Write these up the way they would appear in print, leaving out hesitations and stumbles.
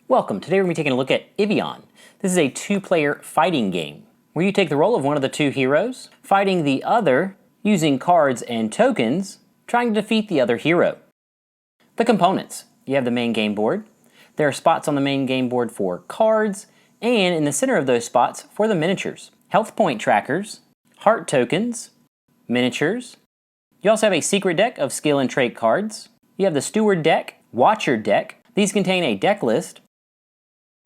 Welcome. Today we're going to be taking a look at Ivion. This is a two-player fighting game where you take the role of one of the two heroes, fighting the other using cards and tokens, trying to defeat the other hero. The components. You have the main game board. There are spots on the main game board for cards, and in the center of those spots for the miniatures. Health point trackers, heart tokens, miniatures. You also have a secret deck of skill and trait cards. You have the steward deck, watcher deck. These contain a deck list,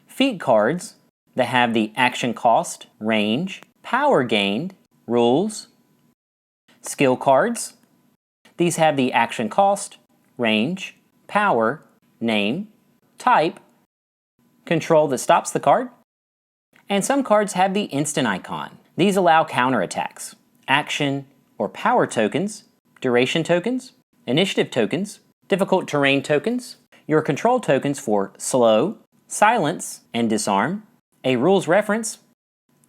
feat cards that have the action cost, range, power gained, rules, skill cards. These have the action cost, range, power, name, type, control that stops the card, and some cards have the instant icon. These allow counterattacks, action or power tokens, duration tokens, initiative tokens, difficult terrain tokens, your control tokens for slow, silence, and disarm, a rules reference,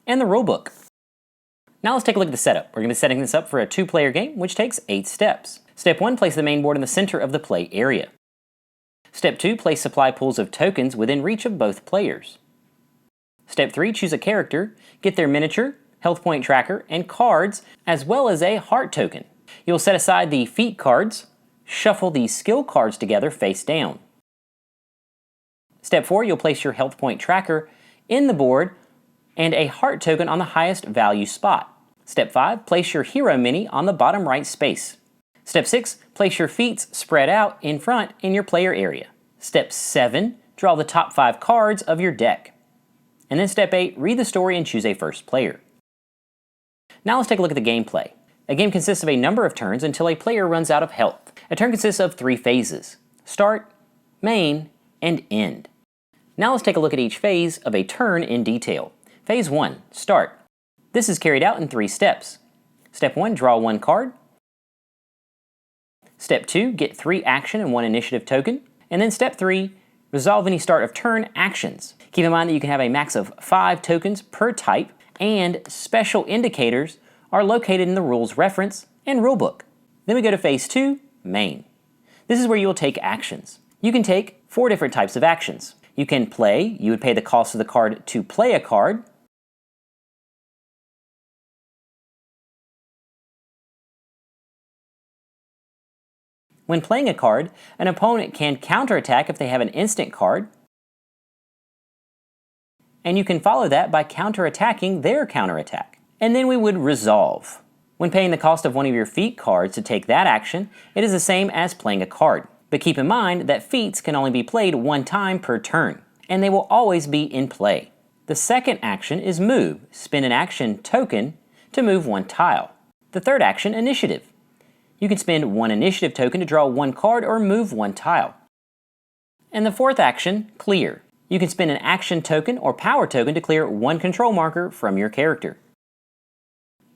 and the rulebook. Now let's take a look at the setup. We're going to be setting this up for a two-player game, which takes 8 steps. Step 1, place the main board in the center of the play area. Step 2, place supply pools of tokens within reach of both players. Step 3, choose a character, get their miniature, health point tracker, and cards, as well as a heart token. You'll set aside the feat cards, shuffle the skill cards together face down. Step 4, you'll place your health point tracker in the board and a heart token on the highest value spot. Step 5, place your hero mini on the bottom right space. Step 6, place your feats spread out in front in your player area. Step 7, draw the top 5 cards of your deck. And then Step 8, read the story and choose a first player. Now let's take a look at the gameplay. A game consists of a number of turns until a player runs out of health. A turn consists of 3 phases: start, main, and end. Now let's take a look at each phase of a turn in detail. Phase 1, start. This is carried out in 3 steps. Step 1, draw 1 card. Step 2, get 3 action and 1 initiative token. And then Step 3, resolve any start of turn actions. Keep in mind that you can have a max of 5 tokens per type, and special indicators are located in the rules reference and rulebook. Then we go to Phase 2, main. This is where you will take actions. You can take 4 different types of actions. You can play. You would pay the cost of the card to play a card. When playing a card, an opponent can counterattack if they have an instant card, and you can follow that by counterattacking their counterattack. And then we would resolve. When paying the cost of one of your feat cards to take that action, it is the same as playing a card. But keep in mind that feats can only be played 1 time per turn, and they will always be in play. The second action is move. Spend an action token to move 1 tile. The third action, initiative. You can spend 1 initiative token to draw 1 card or move 1 tile. And the fourth action, clear. You can spend an action token or power token to clear 1 control marker from your character.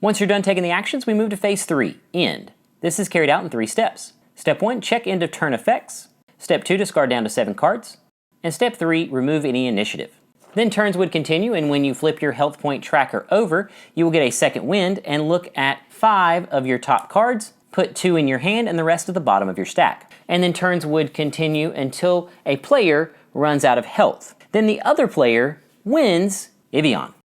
Once you're done taking the actions, we move to Phase 3, end. This is carried out in 3 steps. Step 1, check end of turn effects. Step 2, discard down to 7 cards. And Step 3, remove any initiative. Then turns would continue, and when you flip your health point tracker over, you will get a second wind and look at 5 of your top cards, put 2 in your hand and the rest at the bottom of your stack. And then turns would continue until a player runs out of health. Then the other player wins Ivion.